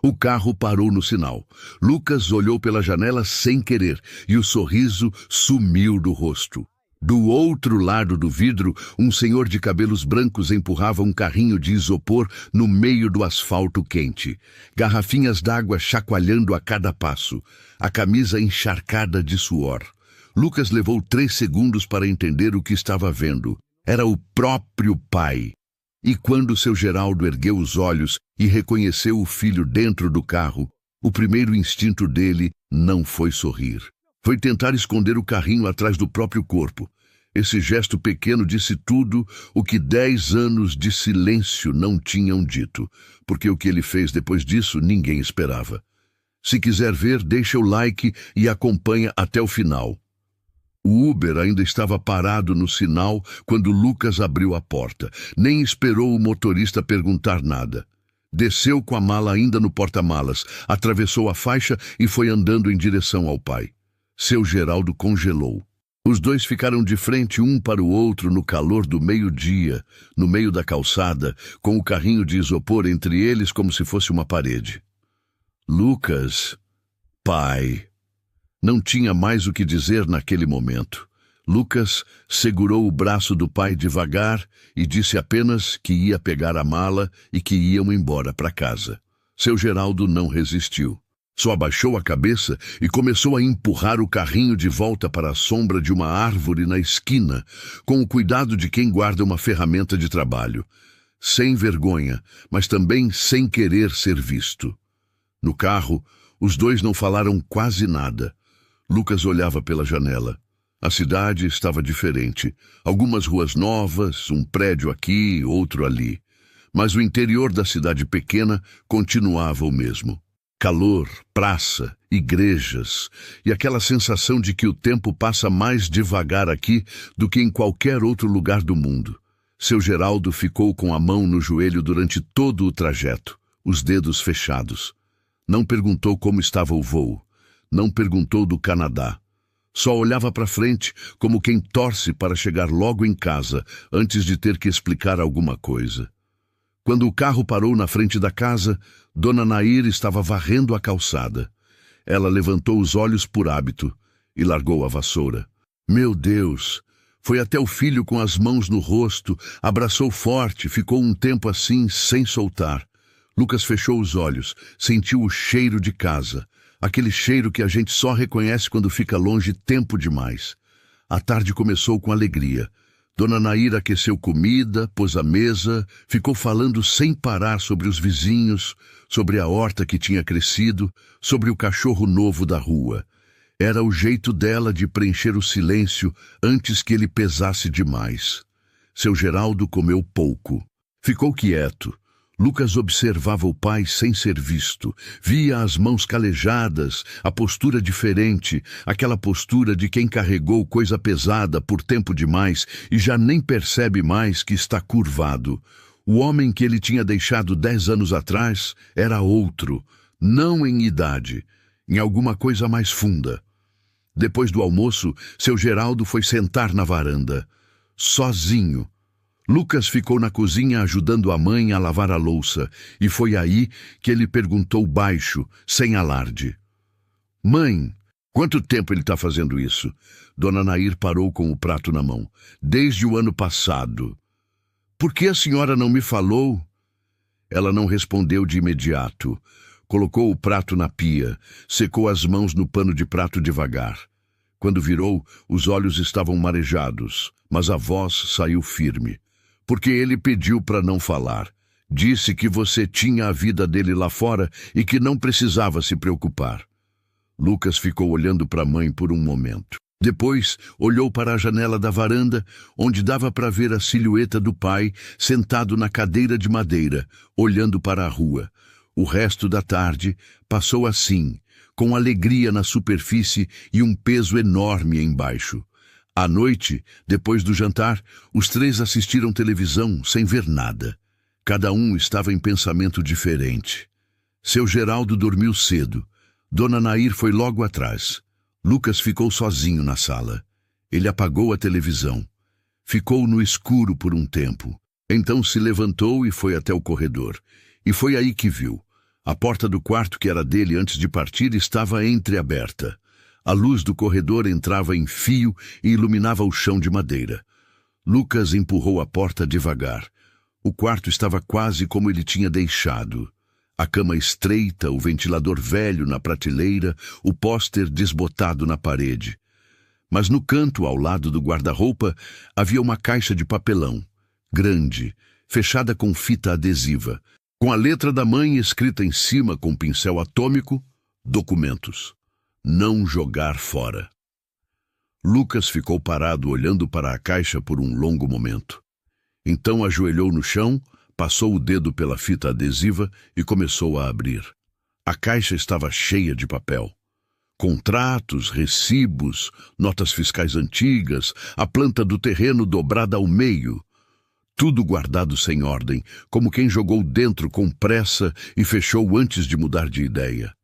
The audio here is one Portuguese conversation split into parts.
O carro parou no sinal. Lucas olhou pela janela sem querer e o sorriso sumiu do rosto. Do outro lado do vidro, um senhor de cabelos brancos empurrava um carrinho de isopor no meio do asfalto quente. Garrafinhas d'água chacoalhando a cada passo, a camisa encharcada de suor. Lucas levou 3 segundos para entender o que estava vendo. Era o próprio pai. E quando seu Geraldo ergueu os olhos e reconheceu o filho dentro do carro, o primeiro instinto dele não foi sorrir. Foi tentar esconder o carrinho atrás do próprio corpo. Esse gesto pequeno disse tudo o que 10 anos de silêncio não tinham dito, porque o que ele fez depois disso ninguém esperava. Se quiser ver, deixa o like e acompanha até o final. O Uber ainda estava parado no sinal quando Lucas abriu a porta. Nem esperou o motorista perguntar nada. Desceu com a mala ainda no porta-malas, atravessou a faixa e foi andando em direção ao pai. Seu Geraldo congelou. Os dois ficaram de frente um para o outro no calor do meio-dia, no meio da calçada, com o carrinho de isopor entre eles como se fosse uma parede. Lucas, pai... Não tinha mais o que dizer naquele momento. Lucas segurou o braço do pai devagar e disse apenas que ia pegar a mala e que iam embora para casa. Seu Geraldo não resistiu. Só abaixou a cabeça e começou a empurrar o carrinho de volta para a sombra de uma árvore na esquina, com o cuidado de quem guarda uma ferramenta de trabalho. Sem vergonha, mas também sem querer ser visto. No carro, os dois não falaram quase nada. Lucas olhava pela janela. A cidade estava diferente. Algumas ruas novas, um prédio aqui, outro ali. Mas o interior da cidade pequena continuava o mesmo. Calor, praça, igrejas e aquela sensação de que o tempo passa mais devagar aqui do que em qualquer outro lugar do mundo. Seu Geraldo ficou com a mão no joelho durante todo o trajeto, os dedos fechados. Não perguntou como estava o voo. Não perguntou do Canadá. Só olhava para frente como quem torce para chegar logo em casa antes de ter que explicar alguma coisa. Quando o carro parou na frente da casa, Dona Nair estava varrendo a calçada. Ela levantou os olhos por hábito e largou a vassoura. Meu Deus! Foi até o filho com as mãos no rosto, abraçou forte, ficou um tempo assim, sem soltar. Lucas fechou os olhos, sentiu o cheiro de casa. Aquele cheiro que a gente só reconhece quando fica longe tempo demais. A tarde começou com alegria. Dona Nair aqueceu comida, pôs a mesa, ficou falando sem parar sobre os vizinhos, sobre a horta que tinha crescido, sobre o cachorro novo da rua. Era o jeito dela de preencher o silêncio antes que ele pesasse demais. Seu Geraldo comeu pouco. Ficou quieto. Lucas observava o pai sem ser visto. Via as mãos calejadas, a postura diferente, aquela postura de quem carregou coisa pesada por tempo demais e já nem percebe mais que está curvado. O homem que ele tinha deixado 10 anos atrás era outro, não em idade, em alguma coisa mais funda. Depois do almoço, seu Geraldo foi sentar na varanda, sozinho. Lucas ficou na cozinha ajudando a mãe a lavar a louça, e foi aí que ele perguntou baixo, sem alarde. Mãe, quanto tempo ele está fazendo isso? Dona Nair parou com o prato na mão. Desde o ano passado. Por que a senhora não me falou? Ela não respondeu de imediato. Colocou o prato na pia, secou as mãos no pano de prato devagar. Quando virou, os olhos estavam marejados, mas a voz saiu firme. Porque ele pediu para não falar. Disse que você tinha a vida dele lá fora e que não precisava se preocupar. Lucas ficou olhando para a mãe por um momento. Depois, olhou para a janela da varanda, onde dava para ver a silhueta do pai, sentado na cadeira de madeira, olhando para a rua. O resto da tarde passou assim, com alegria na superfície e um peso enorme embaixo. À noite, depois do jantar, os 3 assistiram televisão sem ver nada. Cada um estava em pensamento diferente. Seu Geraldo dormiu cedo. Dona Nair foi logo atrás. Lucas ficou sozinho na sala. Ele apagou a televisão. Ficou no escuro por um tempo. Então se levantou e foi até o corredor. E foi aí que viu. A porta do quarto que era dele antes de partir estava entreaberta. A luz do corredor entrava em fio e iluminava o chão de madeira. Lucas empurrou a porta devagar. O quarto estava quase como ele tinha deixado. A cama estreita, o ventilador velho na prateleira, o pôster desbotado na parede. Mas no canto, ao lado do guarda-roupa, havia uma caixa de papelão, grande, fechada com fita adesiva, com a letra da mãe escrita em cima com pincel atômico: documentos. Não jogar fora. Lucas ficou parado olhando para a caixa por um longo momento. Então ajoelhou no chão, passou o dedo pela fita adesiva e começou a abrir. A caixa estava cheia de papel. Contratos, recibos, notas fiscais antigas, a planta do terreno dobrada ao meio. Tudo guardado sem ordem, como quem jogou dentro com pressa e fechou antes de mudar de ideia.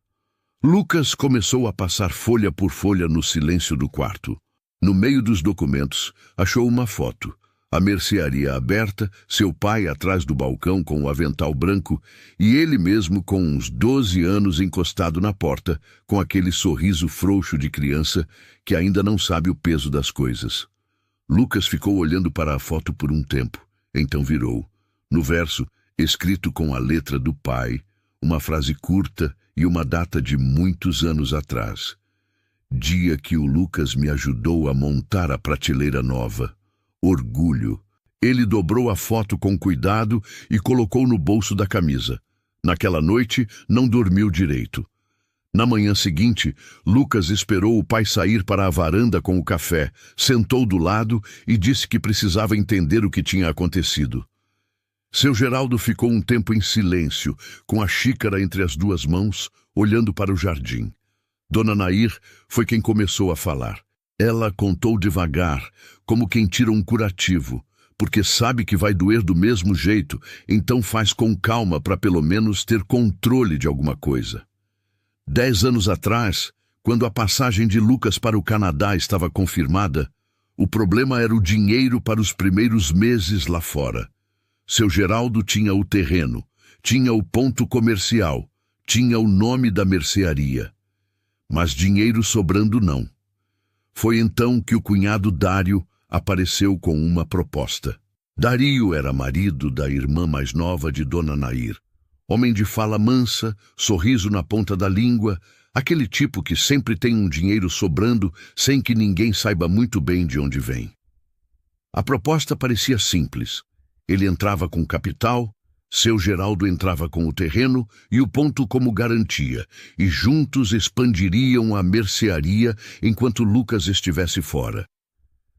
Lucas começou a passar folha por folha no silêncio do quarto. No meio dos documentos, achou uma foto. A mercearia aberta, seu pai atrás do balcão com o avental branco e ele mesmo com uns 12 anos encostado na porta, com aquele sorriso frouxo de criança que ainda não sabe o peso das coisas. Lucas ficou olhando para a foto por um tempo, então virou. No verso, escrito com a letra do pai, uma frase curta e uma data de muitos anos atrás. Dia que o Lucas me ajudou a montar a prateleira nova. Orgulho. Ele dobrou a foto com cuidado e colocou no bolso da camisa. Naquela noite, não dormiu direito. Na manhã seguinte, Lucas esperou o pai sair para a varanda com o café, sentou do lado e disse que precisava entender o que tinha acontecido. Seu Geraldo ficou um tempo em silêncio, com a xícara entre as duas mãos, olhando para o jardim. Dona Nair foi quem começou a falar. Ela contou devagar, como quem tira um curativo, porque sabe que vai doer do mesmo jeito, então faz com calma para pelo menos ter controle de alguma coisa. 10 anos atrás, quando a passagem de Lucas para o Canadá estava confirmada, o problema era o dinheiro para os primeiros meses lá fora. Seu Geraldo tinha o terreno, tinha o ponto comercial, tinha o nome da mercearia. Mas dinheiro sobrando não. Foi então que o cunhado Dário apareceu com uma proposta. Dario era marido da irmã mais nova de Dona Nair. Homem de fala mansa, sorriso na ponta da língua, aquele tipo que sempre tem um dinheiro sobrando sem que ninguém saiba muito bem de onde vem. A proposta parecia simples. Ele entrava com capital, seu Geraldo entrava com o terreno e o ponto como garantia, e juntos expandiriam a mercearia enquanto Lucas estivesse fora.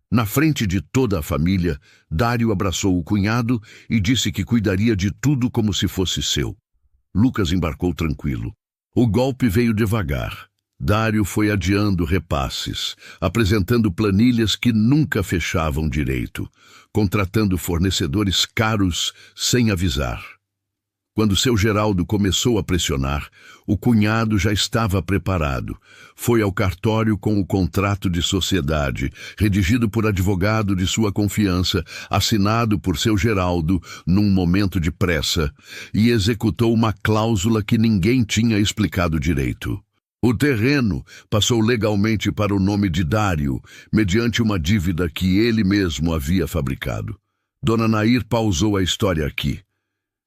Na frente de toda a família, Dário abraçou o cunhado e disse que cuidaria de tudo como se fosse seu. Lucas embarcou tranquilo. O golpe veio devagar. Dário foi adiando repasses, apresentando planilhas que nunca fechavam direito, contratando fornecedores caros sem avisar. Quando seu Geraldo começou a pressionar, o cunhado já estava preparado. Foi ao cartório com o contrato de sociedade, redigido por advogado de sua confiança, assinado por seu Geraldo num momento de pressa, e executou uma cláusula que ninguém tinha explicado direito. O terreno passou legalmente para o nome de Dário, mediante uma dívida que ele mesmo havia fabricado. Dona Nair pausou a história aqui.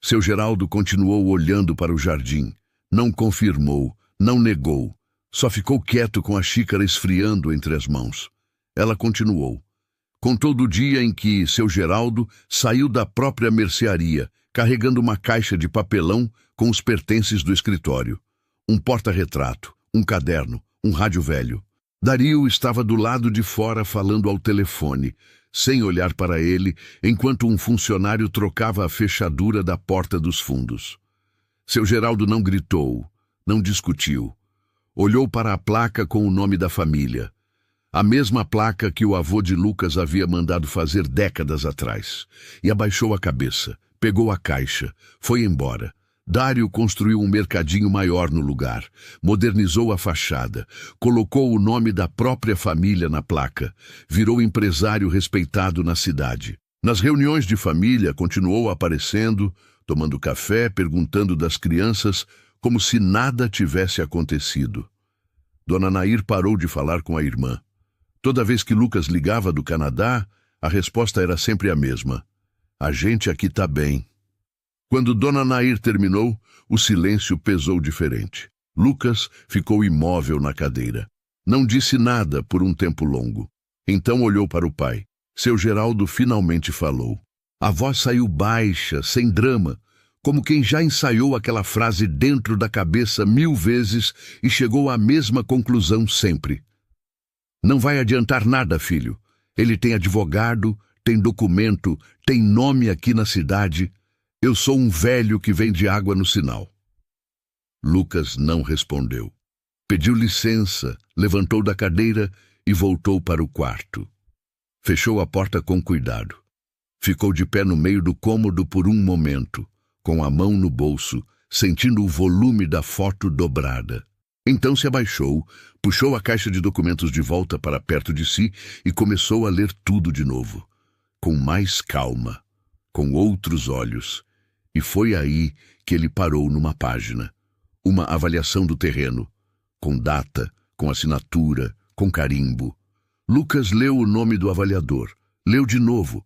Seu Geraldo continuou olhando para o jardim. Não confirmou, não negou. Só ficou quieto com a xícara esfriando entre as mãos. Ela continuou. Contou do dia em que seu Geraldo saiu da própria mercearia, carregando uma caixa de papelão com os pertences do escritório. Um porta-retrato, um caderno, um rádio velho. Dario estava do lado de fora falando ao telefone, sem olhar para ele, enquanto um funcionário trocava a fechadura da porta dos fundos. Seu Geraldo não gritou, não discutiu. Olhou para a placa com o nome da família. A mesma placa que o avô de Lucas havia mandado fazer décadas atrás. E abaixou a cabeça, pegou a caixa, foi embora. Dário construiu um mercadinho maior no lugar, modernizou a fachada, colocou o nome da própria família na placa, virou empresário respeitado na cidade. Nas reuniões de família continuou aparecendo, tomando café, perguntando das crianças como se nada tivesse acontecido. Dona Nair parou de falar com a irmã. Toda vez que Lucas ligava do Canadá, a resposta era sempre a mesma: a gente aqui tá bem. Quando Dona Nair terminou, o silêncio pesou diferente. Lucas ficou imóvel na cadeira. Não disse nada por um tempo longo. Então olhou para o pai. Seu Geraldo finalmente falou. A voz saiu baixa, sem drama, como quem já ensaiou aquela frase dentro da cabeça 1000 vezes e chegou à mesma conclusão sempre. Não vai adiantar nada, filho. Ele tem advogado, tem documento, tem nome aqui na cidade. Eu sou um velho que vende água no sinal. Lucas não respondeu. Pediu licença, levantou da cadeira e voltou para o quarto. Fechou a porta com cuidado. Ficou de pé no meio do cômodo por um momento, com a mão no bolso, sentindo o volume da foto dobrada. Então se abaixou, puxou a caixa de documentos de volta para perto de si e começou a ler tudo de novo, com mais calma, com outros olhos. E foi aí que ele parou numa página. Uma avaliação do terreno, com data, com assinatura, com carimbo. Lucas leu o nome do avaliador, leu de novo.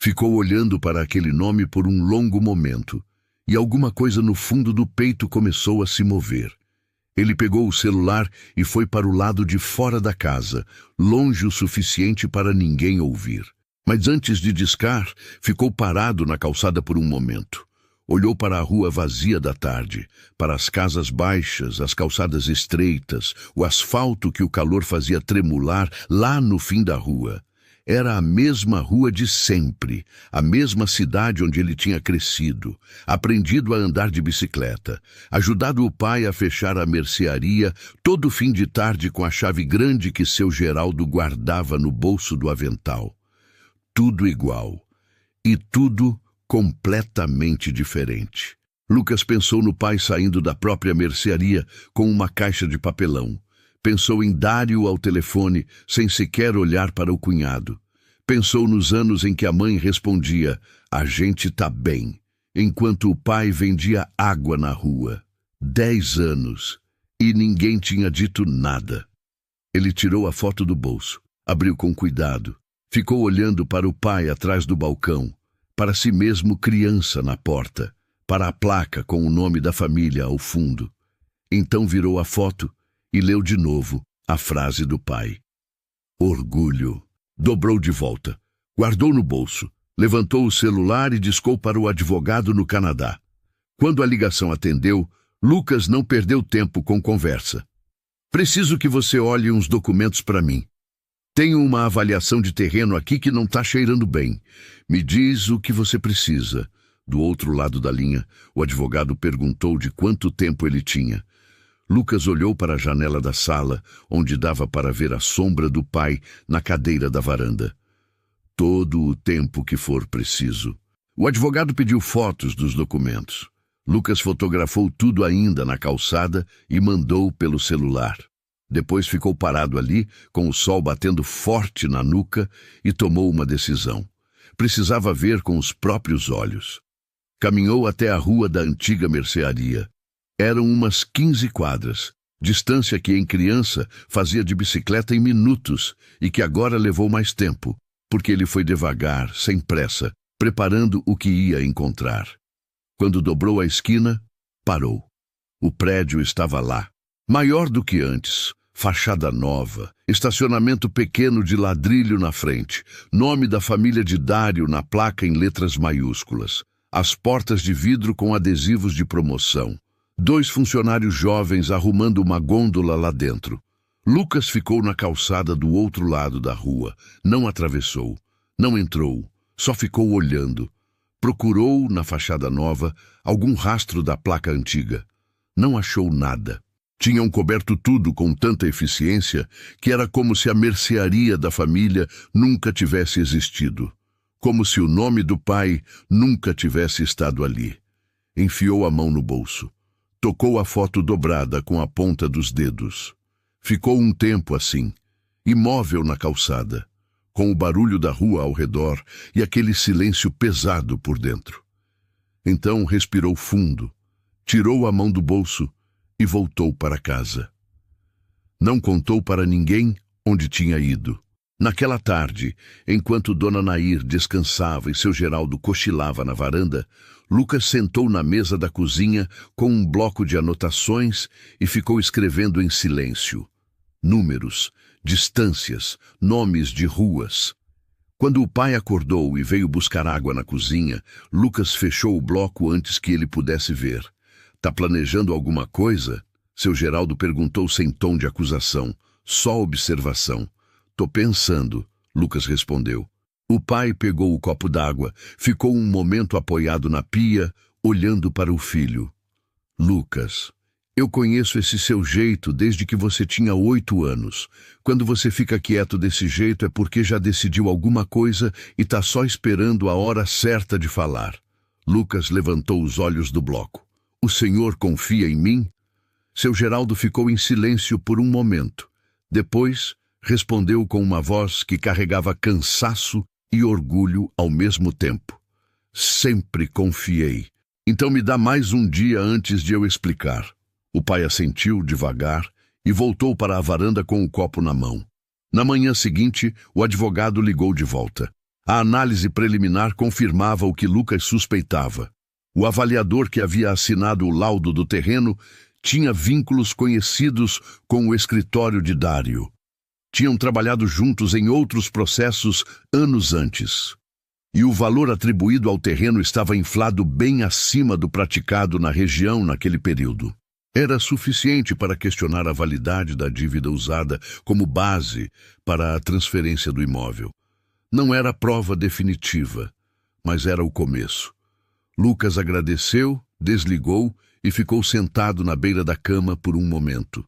Ficou olhando para aquele nome por um longo momento, e alguma coisa no fundo do peito começou a se mover. Ele pegou o celular e foi para o lado de fora da casa, longe o suficiente para ninguém ouvir. Mas antes de discar, ficou parado na calçada por um momento. Olhou para a rua vazia da tarde, para as casas baixas, as calçadas estreitas, o asfalto que o calor fazia tremular lá no fim da rua. Era a mesma rua de sempre, a mesma cidade onde ele tinha crescido, aprendido a andar de bicicleta, ajudado o pai a fechar a mercearia todo fim de tarde com a chave grande que seu Geraldo guardava no bolso do avental. Tudo igual. E tudo completamente diferente. Lucas pensou no pai saindo da própria mercearia com uma caixa de papelão. Pensou em Dário ao telefone, sem sequer olhar para o cunhado. Pensou nos anos em que a mãe respondia, a gente tá bem, enquanto o pai vendia água na rua. 10 anos, e ninguém tinha dito nada. Ele tirou a foto do bolso, abriu com cuidado, ficou olhando para o pai atrás do balcão, para si mesmo criança na porta, para a placa com o nome da família ao fundo. Então virou a foto e leu de novo a frase do pai. Orgulho. Dobrou de volta, guardou no bolso, levantou o celular e discou para o advogado no Canadá. Quando a ligação atendeu, Lucas não perdeu tempo com conversa. Preciso que você olhe uns documentos para mim. Tenho uma avaliação de terreno aqui que não está cheirando bem. Me diz o que você precisa. Do outro lado da linha, o advogado perguntou de quanto tempo ele tinha. Lucas olhou para a janela da sala, onde dava para ver a sombra do pai na cadeira da varanda. Todo o tempo que for preciso. O advogado pediu fotos dos documentos. Lucas fotografou tudo ainda na calçada e mandou pelo celular. Depois ficou parado ali, com o sol batendo forte na nuca, e tomou uma decisão. Precisava ver com os próprios olhos. Caminhou até a rua da antiga mercearia. Eram umas 15 quadras, distância que em criança fazia de bicicleta em minutos e que agora levou mais tempo, porque ele foi devagar, sem pressa, preparando o que ia encontrar. Quando dobrou a esquina, parou. O prédio estava lá, maior do que antes, fachada nova, estacionamento pequeno de ladrilho na frente, nome da família de Dário na placa em letras maiúsculas, as portas de vidro com adesivos de promoção. 2 funcionários jovens arrumando uma gôndola lá dentro. Lucas ficou na calçada do outro lado da rua. Não atravessou, não entrou, só ficou olhando. Procurou, na fachada nova, algum rastro da placa antiga. Não achou nada. Tinham coberto tudo com tanta eficiência que era como se a mercearia da família nunca tivesse existido. Como se o nome do pai nunca tivesse estado ali. Enfiou a mão no bolso. Tocou a foto dobrada com a ponta dos dedos. Ficou um tempo assim, imóvel na calçada, com o barulho da rua ao redor e aquele silêncio pesado por dentro. Então respirou fundo, tirou a mão do bolso e voltou para casa. Não contou para ninguém onde tinha ido. Naquela tarde, enquanto Dona Nair descansava e seu Geraldo cochilava na varanda, Lucas sentou na mesa da cozinha com um bloco de anotações e ficou escrevendo em silêncio. Números, distâncias, nomes de ruas. Quando o pai acordou e veio buscar água na cozinha, Lucas fechou o bloco antes que ele pudesse ver. "Tá planejando alguma coisa?" Seu Geraldo perguntou sem tom de acusação, só observação. "Tô pensando", Lucas respondeu. O pai pegou o copo d'água, ficou um momento apoiado na pia, olhando para o filho. "Lucas, eu conheço esse seu jeito desde que você tinha 8 anos. Quando você fica quieto desse jeito é porque já decidiu alguma coisa e tá só esperando a hora certa de falar." Lucas levantou os olhos do bloco. "O senhor confia em mim?" Seu Geraldo ficou em silêncio por um momento. Depois, respondeu com uma voz que carregava cansaço e orgulho ao mesmo tempo. "Sempre confiei. Então me dá mais um dia antes de eu explicar." O pai assentiu devagar e voltou para a varanda com o copo na mão. Na manhã seguinte, o advogado ligou de volta. A análise preliminar confirmava o que Lucas suspeitava. O avaliador que havia assinado o laudo do terreno tinha vínculos conhecidos com o escritório de Dário. Tinham trabalhado juntos em outros processos anos antes. E o valor atribuído ao terreno estava inflado bem acima do praticado na região naquele período. Era suficiente para questionar a validade da dívida usada como base para a transferência do imóvel. Não era prova definitiva, mas era o começo. Lucas agradeceu, desligou e ficou sentado na beira da cama por um momento.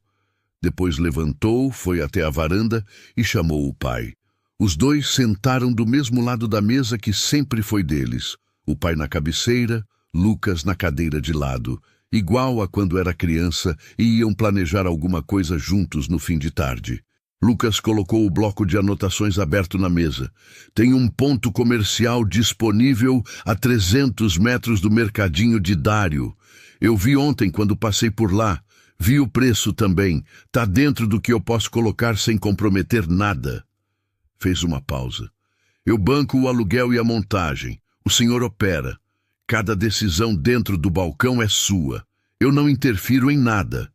Depois levantou, foi até a varanda e chamou o pai. Os dois sentaram do mesmo lado da mesa que sempre foi deles. O pai na cabeceira, Lucas na cadeira de lado, igual a quando era criança e iam planejar alguma coisa juntos no fim de tarde. Lucas colocou o bloco de anotações aberto na mesa. "Tem um ponto comercial disponível a 300 metros do mercadinho de Dário. Eu vi ontem quando passei por lá. Vi o preço também. Tá dentro do que eu posso colocar sem comprometer nada." Fez uma pausa. "Eu banco o aluguel e a montagem. O senhor opera. Cada decisão dentro do balcão é sua. Eu não interfiro em nada."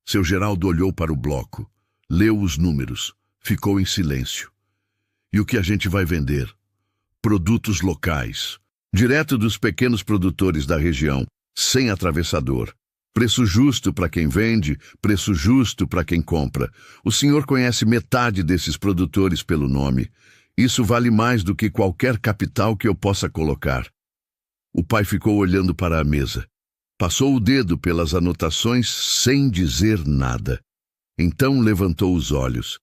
Seu Geraldo olhou para o bloco. Leu os números. Ficou em silêncio. "E o que a gente vai vender?" "Produtos locais. Direto dos pequenos produtores da região. Sem atravessador. Preço justo para quem vende, preço justo para quem compra. O senhor conhece metade desses produtores pelo nome. Isso vale mais do que qualquer capital que eu possa colocar." O pai ficou olhando para a mesa. Passou o dedo pelas anotações sem dizer nada. Então levantou os olhos.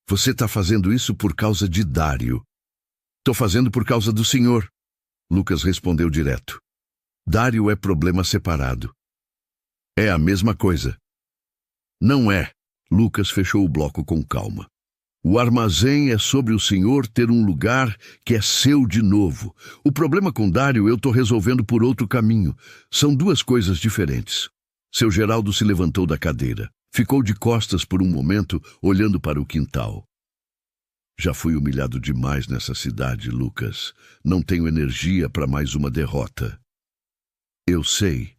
"Você está fazendo isso por causa de Dário." "Estou fazendo por causa do senhor." Lucas respondeu direto. "Dário é problema separado." "É a mesma coisa." "Não é." Lucas fechou o bloco com calma. "O armazém é sobre o senhor ter um lugar que é seu de novo. O problema com Dário eu estou resolvendo por outro caminho. São duas coisas diferentes." Seu Geraldo se levantou da cadeira. Ficou de costas por um momento, olhando para o quintal. "Já fui humilhado demais nessa cidade, Lucas. Não tenho energia para mais uma derrota." "Eu sei."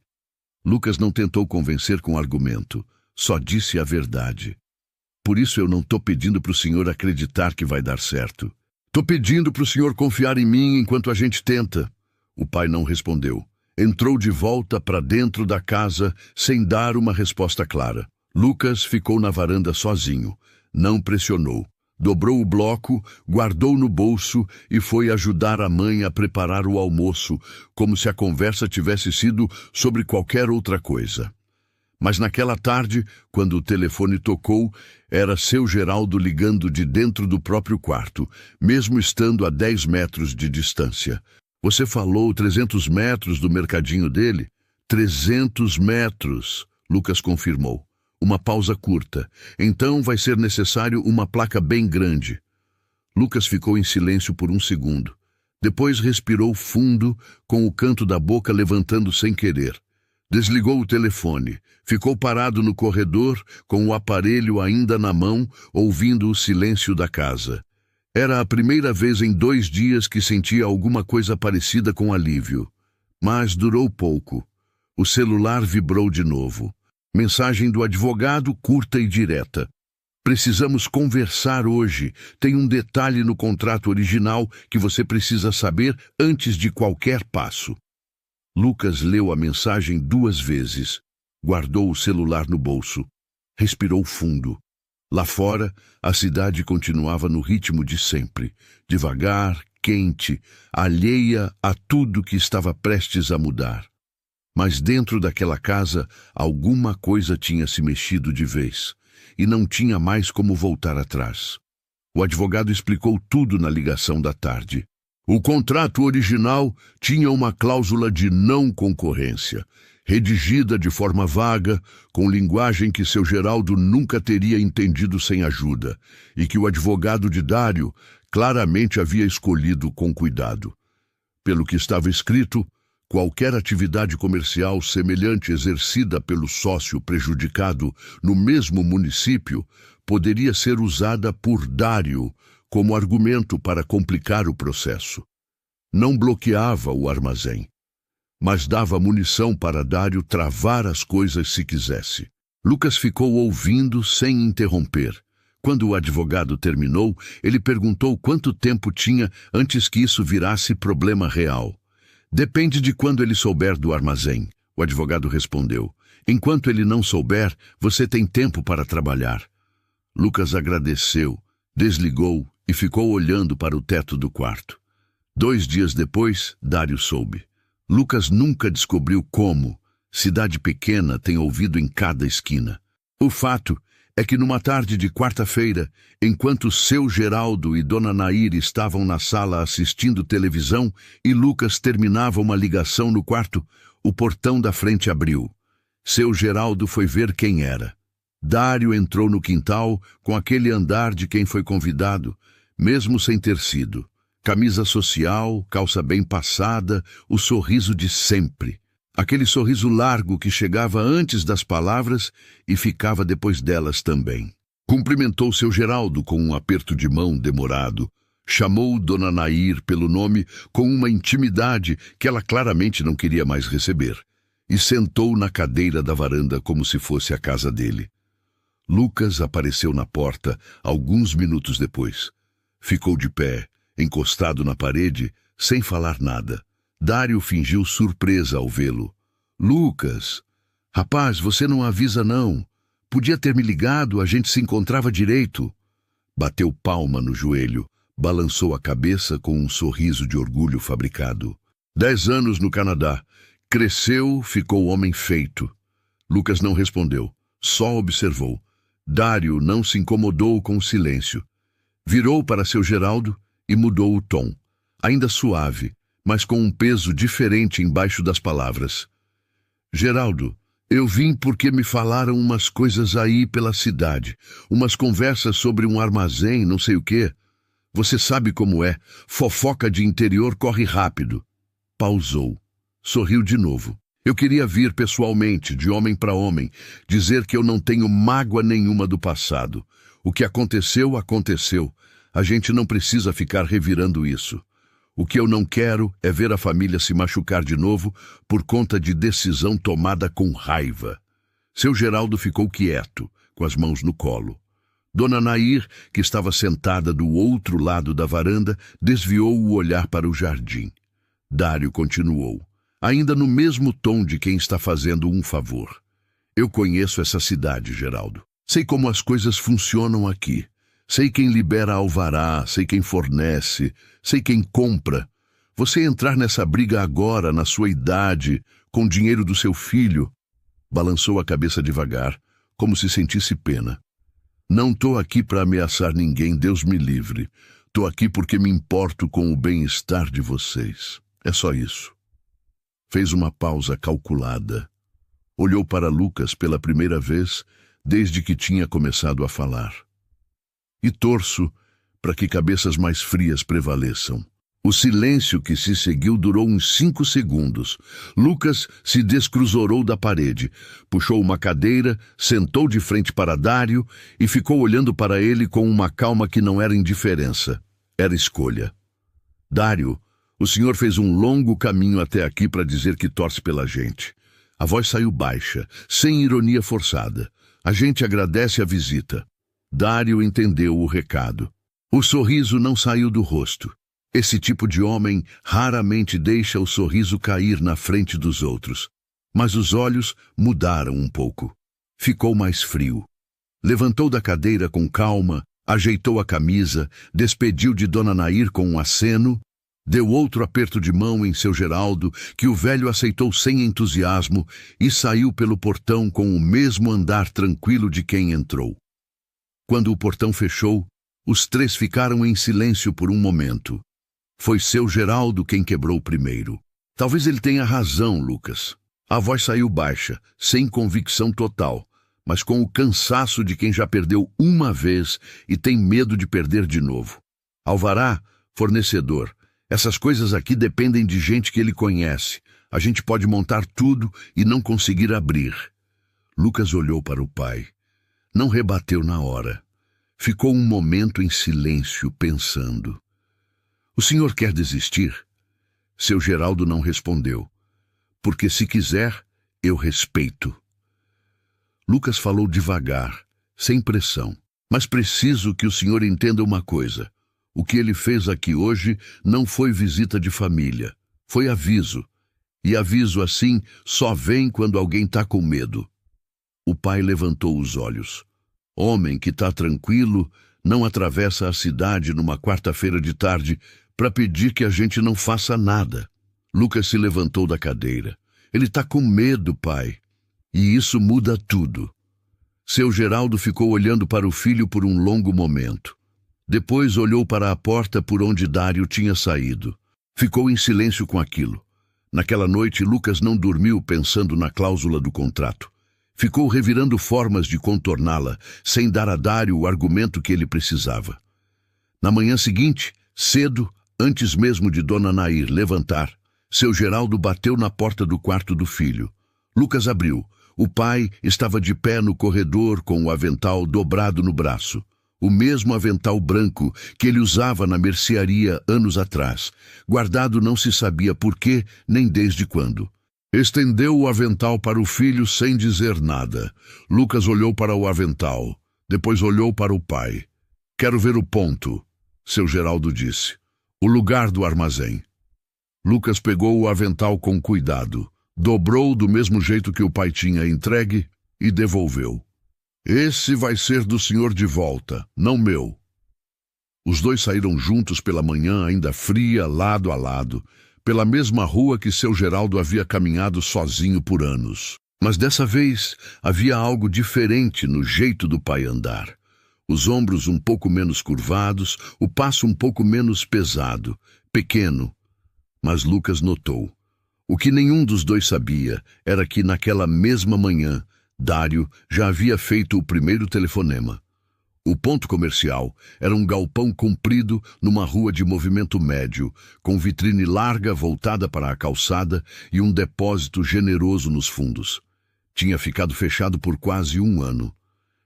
Lucas não tentou convencer com argumento. Só disse a verdade. "Por isso eu não estou pedindo para o senhor acreditar que vai dar certo. Estou pedindo para o senhor confiar em mim enquanto a gente tenta." O pai não respondeu. Entrou de volta para dentro da casa sem dar uma resposta clara. Lucas ficou na varanda sozinho. Não pressionou. Dobrou o bloco, guardou no bolso e foi ajudar a mãe a preparar o almoço, como se a conversa tivesse sido sobre qualquer outra coisa. Mas naquela tarde, quando o telefone tocou, era seu Geraldo ligando de dentro do próprio quarto, mesmo estando a 10 metros de distância. "Você falou 300 metros do mercadinho dele?" 300 metros, Lucas confirmou. Uma pausa curta. "Então vai ser necessário uma placa bem grande." Lucas ficou em silêncio por um segundo. Depois respirou fundo, com o canto da boca levantando sem querer. Desligou o telefone. Ficou parado no corredor, com o aparelho ainda na mão, ouvindo o silêncio da casa. Era a primeira vez em 2 dias que sentia alguma coisa parecida com alívio. Mas durou pouco. O celular vibrou de novo. Mensagem do advogado, curta e direta. Precisamos conversar hoje. Tem um detalhe no contrato original que você precisa saber antes de qualquer passo. Lucas leu a mensagem 2 vezes. Guardou o celular no bolso. Respirou fundo. Lá fora, a cidade continuava no ritmo de sempre. Devagar, quente, alheia a tudo que estava prestes a mudar. Mas dentro daquela casa, alguma coisa tinha se mexido de vez. E não tinha mais como voltar atrás. O advogado explicou tudo na ligação da tarde. O contrato original tinha uma cláusula de não concorrência, redigida de forma vaga, com linguagem que seu Geraldo nunca teria entendido sem ajuda, e que o advogado de Dário claramente havia escolhido com cuidado. Pelo que estava escrito, qualquer atividade comercial semelhante exercida pelo sócio prejudicado no mesmo município poderia ser usada por Dário como argumento para complicar o processo. Não bloqueava o armazém, mas dava munição para Dário travar as coisas se quisesse. Lucas ficou ouvindo sem interromper. Quando o advogado terminou, ele perguntou quanto tempo tinha antes que isso virasse problema real. Depende de quando ele souber do armazém, o advogado respondeu. Enquanto ele não souber, você tem tempo para trabalhar. Lucas agradeceu, desligou e ficou olhando para o teto do quarto. 2 dias depois, Dário soube. Lucas nunca descobriu como. Cidade pequena tem ouvido em cada esquina. O fato é que numa tarde de quarta-feira, enquanto seu Geraldo e Dona Nair estavam na sala assistindo televisão e Lucas terminava uma ligação no quarto, o portão da frente abriu. Seu Geraldo foi ver quem era. Dário entrou no quintal com aquele andar de quem foi convidado, mesmo sem ter sido. Camisa social, calça bem passada, o sorriso de sempre. Aquele sorriso largo que chegava antes das palavras e ficava depois delas também. Cumprimentou seu Geraldo com um aperto de mão demorado. Chamou Dona Nair pelo nome com uma intimidade que ela claramente não queria mais receber. E sentou na cadeira da varanda como se fosse a casa dele. Lucas apareceu na porta alguns minutos depois. Ficou de pé, encostado na parede, sem falar nada. Dário fingiu surpresa ao vê-lo. Lucas, rapaz, você não avisa não. Podia ter me ligado, a gente se encontrava direito. Bateu palma no joelho, balançou a cabeça com um sorriso de orgulho fabricado. 10 anos no Canadá. Cresceu, ficou homem feito. Lucas não respondeu, só observou. Dário não se incomodou com o silêncio. Virou para seu Geraldo e mudou o tom, ainda suave, mas com um peso diferente embaixo das palavras. Geraldo, eu vim porque me falaram umas coisas aí pela cidade, umas conversas sobre um armazém, não sei o quê. Você sabe como é, fofoca de interior corre rápido. Pausou, sorriu de novo. Eu queria vir pessoalmente, de homem para homem, dizer que eu não tenho mágoa nenhuma do passado. O que aconteceu, aconteceu. A gente não precisa ficar revirando isso. O que eu não quero é ver a família se machucar de novo por conta de decisão tomada com raiva. Seu Geraldo ficou quieto, com as mãos no colo. Dona Nair, que estava sentada do outro lado da varanda, desviou o olhar para o jardim. Dário continuou, ainda no mesmo tom de quem está fazendo um favor. Eu conheço essa cidade, Geraldo. Sei como as coisas funcionam aqui. Sei quem libera alvará, sei quem fornece, sei quem compra. Você entrar nessa briga agora, na sua idade, com o dinheiro do seu filho... Balançou a cabeça devagar, como se sentisse pena. Não tô aqui para ameaçar ninguém, Deus me livre. Tô aqui porque me importo com o bem-estar de vocês. É só isso. Fez uma pausa calculada. Olhou para Lucas pela primeira vez desde que tinha começado a falar. E torço para que cabeças mais frias prevaleçam. O silêncio que se seguiu durou uns 5 segundos. Lucas se descruzourou da parede, puxou uma cadeira, sentou de frente para Dário e ficou olhando para ele com uma calma que não era indiferença. Era escolha. Dário, o senhor fez um longo caminho até aqui para dizer que torce pela gente. A voz saiu baixa, sem ironia forçada. A gente agradece a visita. Dário entendeu o recado. O sorriso não saiu do rosto. Esse tipo de homem raramente deixa o sorriso cair na frente dos outros. Mas os olhos mudaram um pouco. Ficou mais frio. Levantou da cadeira com calma, ajeitou a camisa, despediu de Dona Nair com um aceno, deu outro aperto de mão em seu Geraldo, que o velho aceitou sem entusiasmo, e saiu pelo portão com o mesmo andar tranquilo de quem entrou. Quando o portão fechou, os três ficaram em silêncio por um momento. Foi seu Geraldo quem quebrou primeiro. Talvez ele tenha razão, Lucas. A voz saiu baixa, sem convicção total, mas com o cansaço de quem já perdeu uma vez e tem medo de perder de novo. Alvará, fornecedor, essas coisas aqui dependem de gente que ele conhece. A gente pode montar tudo e não conseguir abrir. Lucas olhou para o pai. Não rebateu na hora. Ficou um momento em silêncio, pensando. O senhor quer desistir? Seu Geraldo não respondeu. Porque se quiser, eu respeito. Lucas falou devagar, sem pressão. Mas preciso que o senhor entenda uma coisa. O que ele fez aqui hoje não foi visita de família. Foi aviso. E aviso assim só vem quando alguém está com medo. O pai levantou os olhos. Homem que está tranquilo não atravessa a cidade numa quarta-feira de tarde para pedir que a gente não faça nada. Lucas se levantou da cadeira. Ele está com medo, pai. E isso muda tudo. Seu Geraldo ficou olhando para o filho por um longo momento. Depois olhou para a porta por onde Dário tinha saído. Ficou em silêncio com aquilo. Naquela noite, Lucas não dormiu pensando na cláusula do contrato. Ficou revirando formas de contorná-la, sem dar a Dário o argumento que ele precisava. Na manhã seguinte, cedo, antes mesmo de Dona Nair levantar, seu Geraldo bateu na porta do quarto do filho. Lucas abriu. O pai estava de pé no corredor com o avental dobrado no braço. O mesmo avental branco que ele usava na mercearia anos atrás, guardado não se sabia por quê nem desde quando. Estendeu o avental para o filho sem dizer nada. Lucas olhou para o avental, depois olhou para o pai. Quero ver o ponto, seu Geraldo disse. O lugar do armazém. Lucas pegou o avental com cuidado, dobrou do mesmo jeito que o pai tinha entregue e devolveu. Esse vai ser do senhor de volta, não meu. Os dois saíram juntos pela manhã ainda fria, lado a lado, pela mesma rua que seu Geraldo havia caminhado sozinho por anos. Mas dessa vez havia algo diferente no jeito do pai andar. Os ombros um pouco menos curvados, o passo um pouco menos pesado, pequeno. Mas Lucas notou. O que nenhum dos dois sabia era que naquela mesma manhã, Dário já havia feito o primeiro telefonema. O ponto comercial era um galpão comprido numa rua de movimento médio, com vitrine larga voltada para a calçada e um depósito generoso nos fundos. Tinha ficado fechado por quase 1 ano.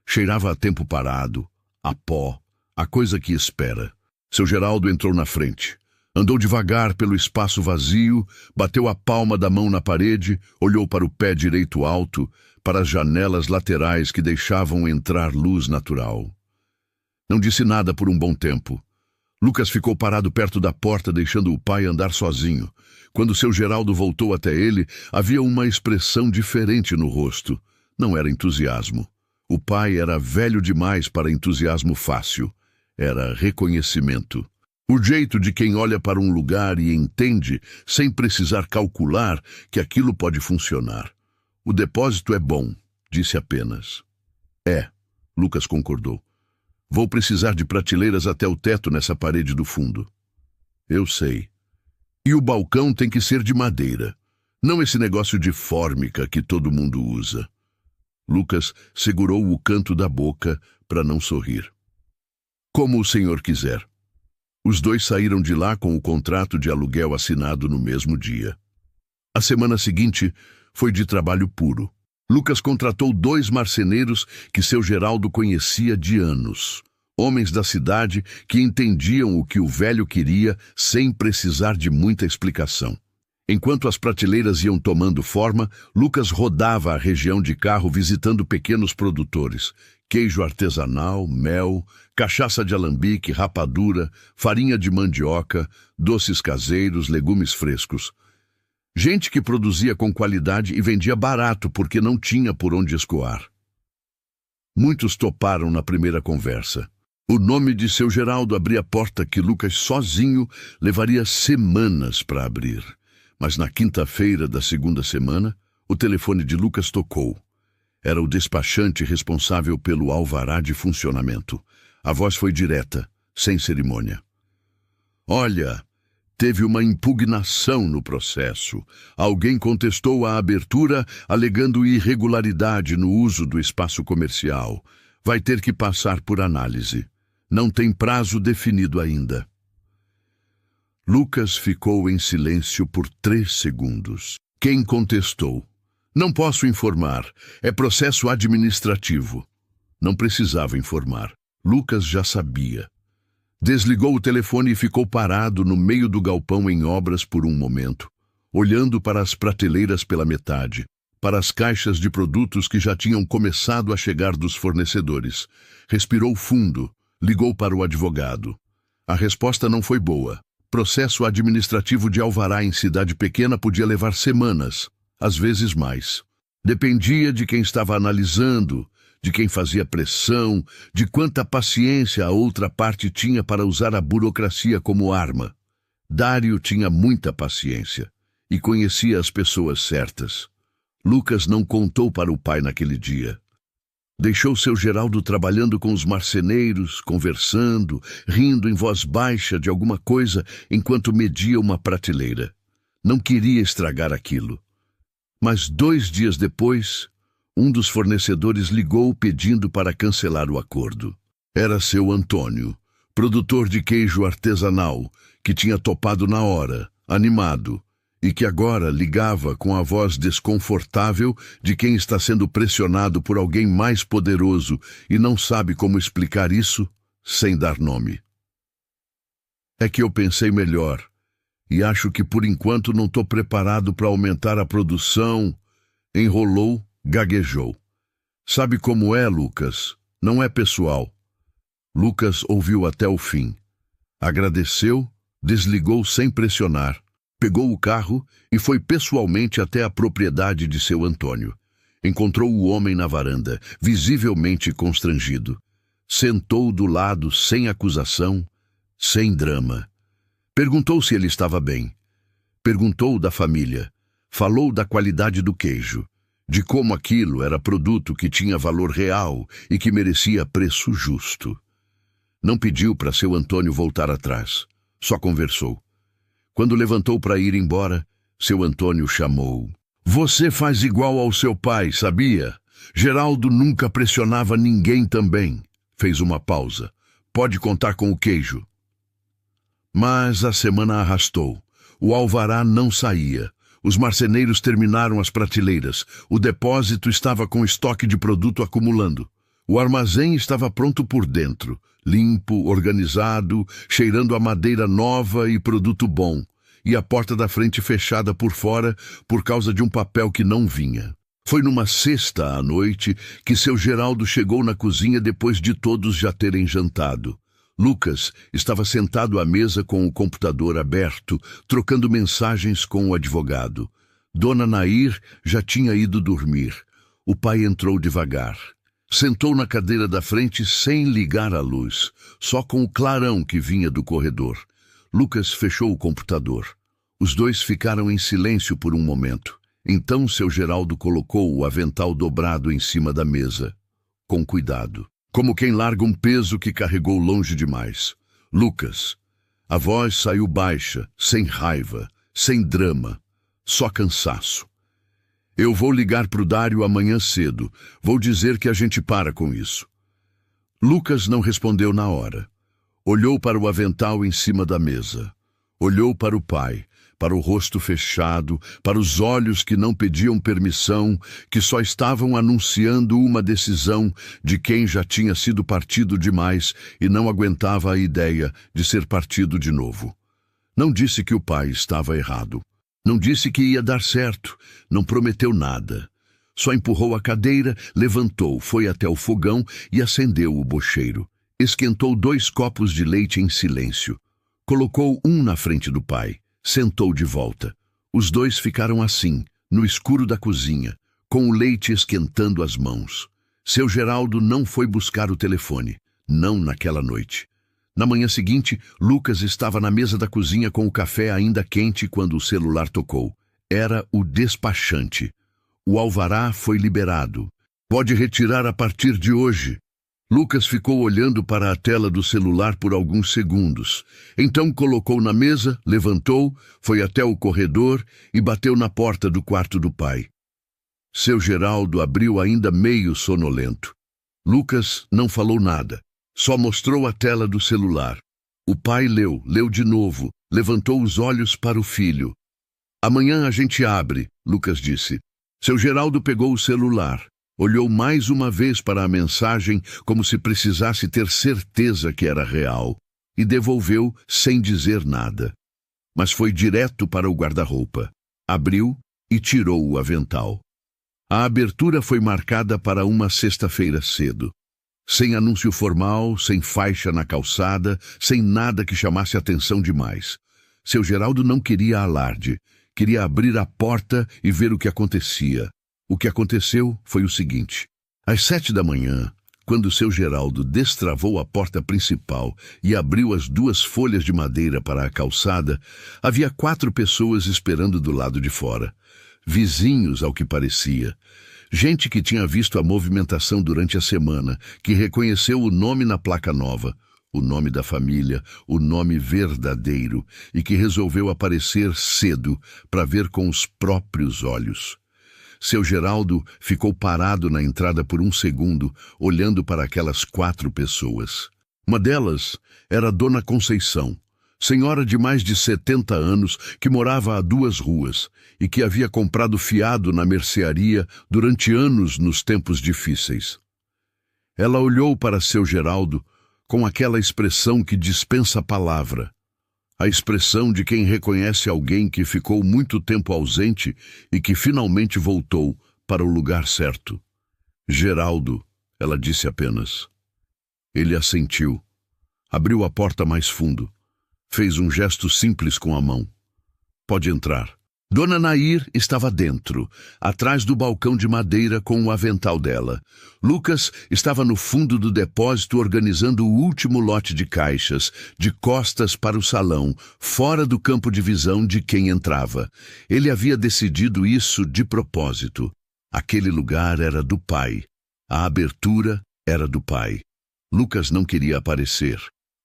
Cheirava a tempo parado, a pó, a coisa que espera. Seu Geraldo entrou na frente. Andou devagar pelo espaço vazio, bateu a palma da mão na parede, olhou para o pé direito alto, para as janelas laterais que deixavam entrar luz natural. Não disse nada por um bom tempo. Lucas ficou parado perto da porta, deixando o pai andar sozinho. Quando seu Geraldo voltou até ele, havia uma expressão diferente no rosto. Não era entusiasmo. O pai era velho demais para entusiasmo fácil. Era reconhecimento. O jeito de quem olha para um lugar e entende, sem precisar calcular, que aquilo pode funcionar. O depósito é bom, disse apenas. É, Lucas concordou. Vou precisar de prateleiras até o teto nessa parede do fundo. Eu sei. E o balcão tem que ser de madeira. Não esse negócio de fórmica que todo mundo usa. Lucas segurou o canto da boca para não sorrir. Como o senhor quiser. Os dois saíram de lá com o contrato de aluguel assinado no mesmo dia. A semana seguinte foi de trabalho puro. Lucas contratou 2 marceneiros que seu Geraldo conhecia de anos. Homens da cidade que entendiam o que o velho queria sem precisar de muita explicação. Enquanto as prateleiras iam tomando forma, Lucas rodava a região de carro visitando pequenos produtores. Queijo artesanal, mel, cachaça de alambique, rapadura, farinha de mandioca, doces caseiros, legumes frescos. Gente que produzia com qualidade e vendia barato porque não tinha por onde escoar. Muitos toparam na primeira conversa. O nome de seu Geraldo abria a porta que Lucas sozinho levaria semanas para abrir. Mas na quinta-feira da segunda semana, o telefone de Lucas tocou. Era o despachante responsável pelo alvará de funcionamento. A voz foi direta, sem cerimônia. Olha, teve uma impugnação no processo. Alguém contestou a abertura, alegando irregularidade no uso do espaço comercial. Vai ter que passar por análise. Não tem prazo definido ainda. Lucas ficou em silêncio por 3 segundos. Quem contestou? Não posso informar. É processo administrativo. Não precisava informar. Lucas já sabia. Desligou o telefone e ficou parado no meio do galpão em obras por um momento, olhando para as prateleiras pela metade, para as caixas de produtos que já tinham começado a chegar dos fornecedores. Respirou fundo, ligou para o advogado. A resposta não foi boa. Processo administrativo de alvará em cidade pequena podia levar semanas, às vezes mais. Dependia de quem estava analisando, de quem fazia pressão, de quanta paciência a outra parte tinha para usar a burocracia como arma. Dário tinha muita paciência e conhecia as pessoas certas. Lucas não contou para o pai naquele dia. Deixou seu Geraldo trabalhando com os marceneiros, conversando, rindo em voz baixa de alguma coisa enquanto media uma prateleira. Não queria estragar aquilo. Mas 2 dias depois, um dos fornecedores ligou pedindo para cancelar o acordo. Era seu Antônio, produtor de queijo artesanal, que tinha topado na hora, animado, e que agora ligava com a voz desconfortável de quem está sendo pressionado por alguém mais poderoso e não sabe como explicar isso sem dar nome. É que eu pensei melhor, e acho que por enquanto não estou preparado para aumentar a produção. Enrolou, gaguejou. Sabe como é, Lucas? Não é pessoal. Lucas ouviu até o fim. Agradeceu, desligou sem pressionar. Pegou o carro e foi pessoalmente até a propriedade de seu Antônio. Encontrou o homem na varanda, visivelmente constrangido. Sentou do lado sem acusação, sem drama. Perguntou se ele estava bem. Perguntou da família. Falou da qualidade do queijo, de como aquilo era produto que tinha valor real e que merecia preço justo. Não pediu para seu Antônio voltar atrás, só conversou. Quando levantou para ir embora, seu Antônio chamou. Você faz igual ao seu pai, sabia? Geraldo nunca pressionava ninguém também. Fez uma pausa. Pode contar com o queijo. Mas a semana arrastou. O alvará não saía. Os marceneiros terminaram as prateleiras. O depósito estava com estoque de produto acumulando. O armazém estava pronto por dentro, limpo, organizado, cheirando a madeira nova e produto bom, e a porta da frente fechada por fora por causa de um papel que não vinha. Foi numa sexta à noite que seu Geraldo chegou na cozinha depois de todos já terem jantado. Lucas estava sentado à mesa com o computador aberto, trocando mensagens com o advogado. Dona Nair já tinha ido dormir. O pai entrou devagar. Sentou na cadeira da frente sem ligar a luz, só com o clarão que vinha do corredor. Lucas fechou o computador. Os dois ficaram em silêncio por um momento. Então seu Geraldo colocou o avental dobrado em cima da mesa, com cuidado, como quem larga um peso que carregou longe demais. Lucas. A voz saiu baixa, sem raiva, sem drama, só cansaço. Eu vou ligar pro Dário amanhã cedo. Vou dizer que a gente para com isso. Lucas não respondeu na hora. Olhou para o avental em cima da mesa. Olhou para o pai, para o rosto fechado, para os olhos que não pediam permissão, que só estavam anunciando uma decisão de quem já tinha sido partido demais e não aguentava a ideia de ser partido de novo. Não disse que o pai estava errado. Não disse que ia dar certo. Não prometeu nada. Só empurrou a cadeira, levantou, foi até o fogão e acendeu o bocheiro. Esquentou 2 copos de leite em silêncio. Colocou um na frente do pai. Sentou de volta. Os 2 ficaram assim, no escuro da cozinha, com o leite esquentando as mãos. Seu Geraldo não foi buscar o telefone. Não naquela noite. Na manhã seguinte, Lucas estava na mesa da cozinha com o café ainda quente quando o celular tocou. Era o despachante. O alvará foi liberado. Pode retirar a partir de hoje. Lucas ficou olhando para a tela do celular por alguns segundos. Então colocou na mesa, levantou, foi até o corredor e bateu na porta do quarto do pai. Seu Geraldo abriu ainda meio sonolento. Lucas não falou nada. Só mostrou a tela do celular. O pai leu de novo, levantou os olhos para o filho. Amanhã a gente abre, Lucas disse. Seu Geraldo pegou o celular, olhou mais uma vez para a mensagem como se precisasse ter certeza que era real, e devolveu sem dizer nada. Mas foi direto para o guarda-roupa. Abriu e tirou o avental. A abertura foi marcada para uma sexta-feira cedo. Sem anúncio formal, sem faixa na calçada, sem nada que chamasse atenção demais. Seu Geraldo não queria alarde. Queria abrir a porta e ver o que acontecia. O que aconteceu foi o seguinte. Às 7 da manhã, quando seu Geraldo destravou a porta principal e abriu as 2 folhas de madeira para a calçada, havia 4 pessoas esperando do lado de fora. Vizinhos, ao que parecia. Gente que tinha visto a movimentação durante a semana, que reconheceu o nome na placa nova, o nome da família, o nome verdadeiro, e que resolveu aparecer cedo para ver com os próprios olhos. Seu Geraldo ficou parado na entrada por um segundo, olhando para aquelas 4 pessoas. Uma delas era Dona Conceição, senhora de mais de 70 anos que morava a 2 ruas e que havia comprado fiado na mercearia durante anos nos tempos difíceis. Ela olhou para seu Geraldo com aquela expressão que dispensa a palavra, a expressão de quem reconhece alguém que ficou muito tempo ausente e que finalmente voltou para o lugar certo. Geraldo, ela disse apenas. Ele assentiu, abriu a porta mais fundo. Fez um gesto simples com a mão. Pode entrar. Dona Nair estava dentro, atrás do balcão de madeira com o avental dela. Lucas estava no fundo do depósito organizando o último lote de caixas, de costas para o salão, fora do campo de visão de quem entrava. Ele havia decidido isso de propósito. Aquele lugar era do pai. A abertura era do pai. Lucas não queria aparecer.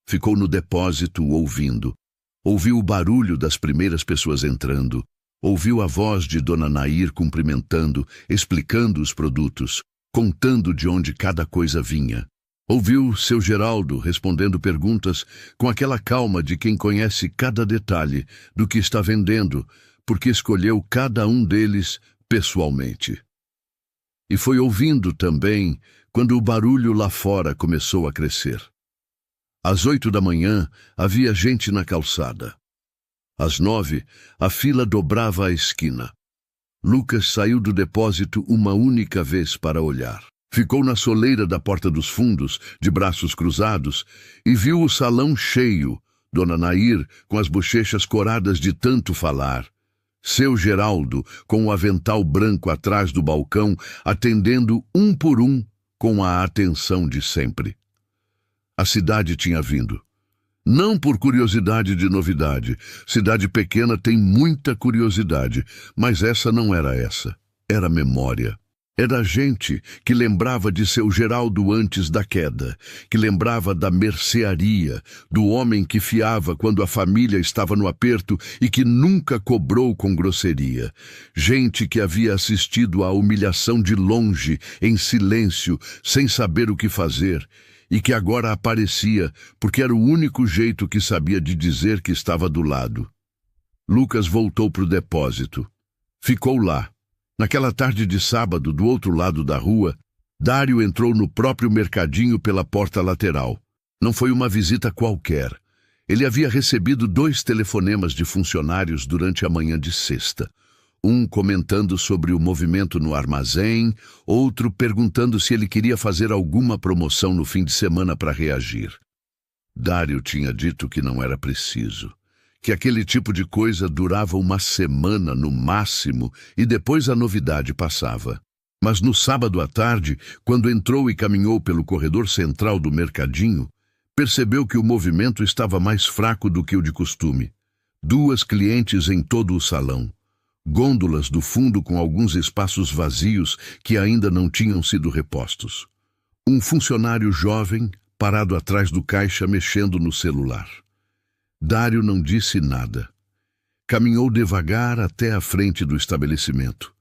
Ficou no depósito ouvindo. Ouviu o barulho das primeiras pessoas entrando. Ouviu a voz de Dona Nair cumprimentando, explicando os produtos, contando de onde cada coisa vinha. Ouviu seu Geraldo respondendo perguntas com aquela calma de quem conhece cada detalhe do que está vendendo, porque escolheu cada um deles pessoalmente. E foi ouvindo também quando o barulho lá fora começou a crescer. Às 8 da manhã, havia gente na calçada. Às 9, a fila dobrava a esquina. Lucas saiu do depósito uma única vez para olhar. Ficou na soleira da porta dos fundos, de braços cruzados, e viu o salão cheio, Dona Nair com as bochechas coradas de tanto falar. Seu Geraldo, com o avental branco atrás do balcão, atendendo um por um com a atenção de sempre. A cidade tinha vindo. Não por curiosidade de novidade. Cidade pequena tem muita curiosidade, mas essa não era essa. Era memória. Era gente que lembrava de seu Geraldo antes da queda, que lembrava da mercearia, do homem que fiava quando a família estava no aperto e que nunca cobrou com grosseria. Gente que havia assistido à humilhação de longe, em silêncio, sem saber o que fazer, e que agora aparecia porque era o único jeito que sabia de dizer que estava do lado. Lucas voltou para o depósito. Ficou lá. Naquela tarde de sábado, do outro lado da rua, Dário entrou no próprio mercadinho pela porta lateral. Não foi uma visita qualquer. Ele havia recebido 2 telefonemas de funcionários durante a manhã de sexta. Um comentando sobre o movimento no armazém, outro perguntando se ele queria fazer alguma promoção no fim de semana para reagir. Dário tinha dito que não era preciso, que aquele tipo de coisa durava uma semana no máximo e depois a novidade passava. Mas no sábado à tarde, quando entrou e caminhou pelo corredor central do mercadinho, percebeu que o movimento estava mais fraco do que o de costume. 2 clientes em todo o salão. Gôndolas do fundo com alguns espaços vazios que ainda não tinham sido repostos. Um funcionário jovem parado atrás do caixa mexendo no celular. Dário não disse nada. Caminhou devagar até a frente do estabelecimento.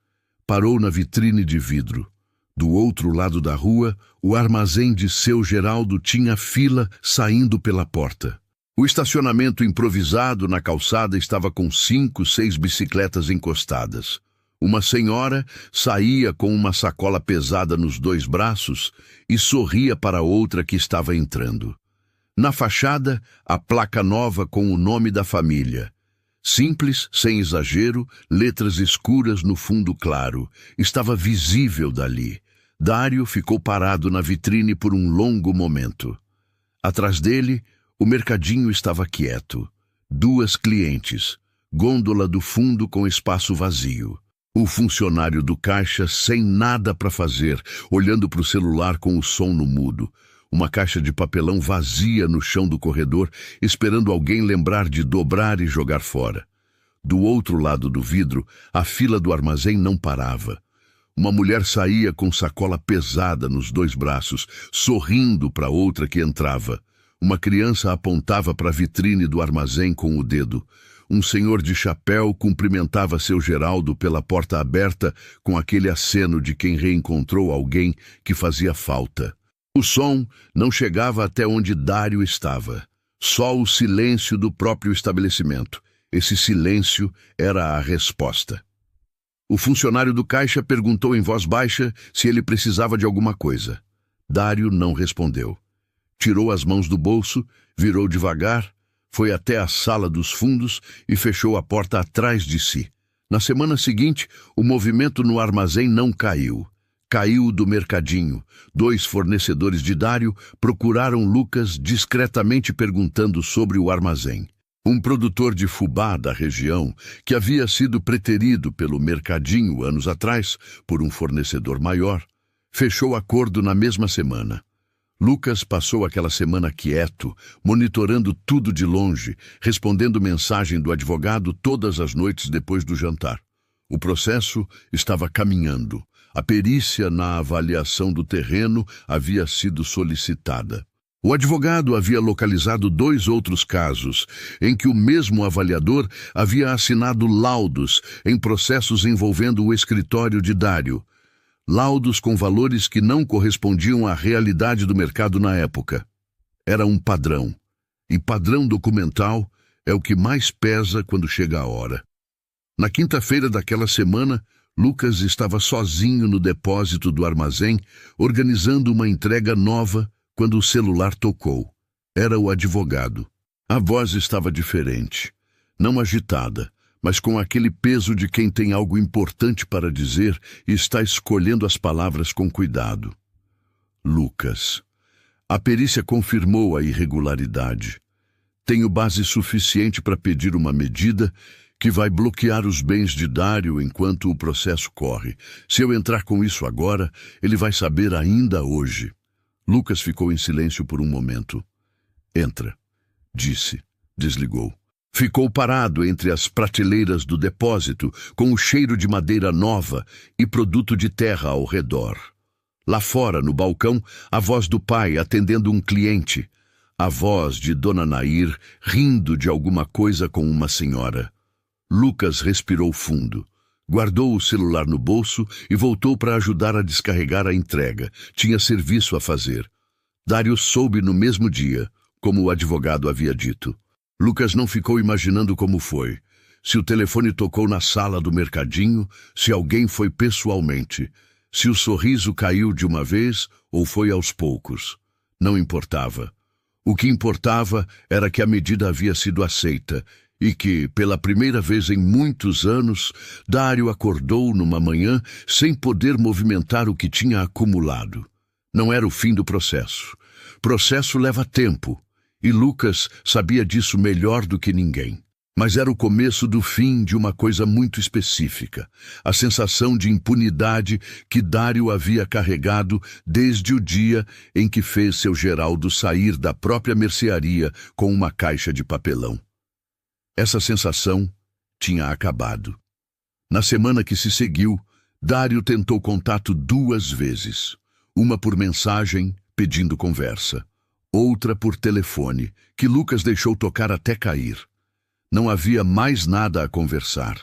Parou na vitrine de vidro. Do outro lado da rua, o armazém de seu Geraldo tinha fila saindo pela porta. O estacionamento improvisado na calçada estava com 5, 6 bicicletas encostadas. Uma senhora saía com uma sacola pesada nos 2 braços e sorria para outra que estava entrando. Na fachada, a placa nova com o nome da família. Simples, sem exagero, letras escuras no fundo claro. Estava visível dali. Dário ficou parado na vitrine por um longo momento. Atrás dele, o mercadinho estava quieto. 2 clientes. Gôndola do fundo com espaço vazio. O funcionário do caixa sem nada para fazer, olhando para o celular com o som no mudo. Uma caixa de papelão vazia no chão do corredor, esperando alguém lembrar de dobrar e jogar fora. Do outro lado do vidro, a fila do armazém não parava. Uma mulher saía com sacola pesada nos 2 braços, sorrindo para outra que entrava. Uma criança apontava para a vitrine do armazém com o dedo. Um senhor de chapéu cumprimentava seu Geraldo pela porta aberta com aquele aceno de quem reencontrou alguém que fazia falta. O som não chegava até onde Dário estava. Só o silêncio do próprio estabelecimento. Esse silêncio era a resposta. O funcionário do caixa perguntou em voz baixa se ele precisava de alguma coisa. Dário não respondeu. Tirou as mãos do bolso, virou devagar, foi até a sala dos fundos e fechou a porta atrás de si. Na semana seguinte, o movimento no armazém não caiu. Caiu do mercadinho. 2 fornecedores de Dário procuraram Lucas discretamente perguntando sobre o armazém. Um produtor de fubá da região, que havia sido preterido pelo mercadinho anos atrás por um fornecedor maior, fechou acordo na mesma semana. Lucas passou aquela semana quieto, monitorando tudo de longe, respondendo mensagem do advogado todas as noites depois do jantar. O processo estava caminhando. A perícia na avaliação do terreno havia sido solicitada. O advogado havia localizado 2 outros casos em que o mesmo avaliador havia assinado laudos em processos envolvendo o escritório de Dário. Laudos com valores que não correspondiam à realidade do mercado na época. Era um padrão. E padrão documental é o que mais pesa quando chega a hora. Na quinta-feira daquela semana, Lucas estava sozinho no depósito do armazém, organizando uma entrega nova, quando o celular tocou. Era o advogado. A voz estava diferente, não agitada, mas com aquele peso de quem tem algo importante para dizer e está escolhendo as palavras com cuidado. Lucas. A perícia confirmou a irregularidade. Tenho base suficiente para pedir uma medida que vai bloquear os bens de Dário enquanto o processo corre. Se eu entrar com isso agora, ele vai saber ainda hoje. Lucas ficou em silêncio por um momento. Entra, disse. Desligou. Ficou parado entre as prateleiras do depósito, com o cheiro de madeira nova e produto de terra ao redor. Lá fora, no balcão, a voz do pai atendendo um cliente. A voz de Dona Nair rindo de alguma coisa com uma senhora. Lucas respirou fundo. Guardou o celular no bolso e voltou para ajudar a descarregar a entrega. Tinha serviço a fazer. Dário soube no mesmo dia, como o advogado havia dito. Lucas não ficou imaginando como foi. Se o telefone tocou na sala do mercadinho, se alguém foi pessoalmente, se o sorriso caiu de uma vez ou foi aos poucos. Não importava. O que importava era que a medida havia sido aceita e que, pela primeira vez em muitos anos, Dário acordou numa manhã sem poder movimentar o que tinha acumulado. Não era o fim do processo. Processo leva tempo. E Lucas sabia disso melhor do que ninguém. Mas era o começo do fim de uma coisa muito específica. A sensação de impunidade que Dário havia carregado desde o dia em que fez seu Geraldo sair da própria mercearia com uma caixa de papelão. Essa sensação tinha acabado. Na semana que se seguiu, Dário tentou contato 2 vezes. Uma por mensagem, pedindo conversa. Outra por telefone, que Lucas deixou tocar até cair. Não havia mais nada a conversar.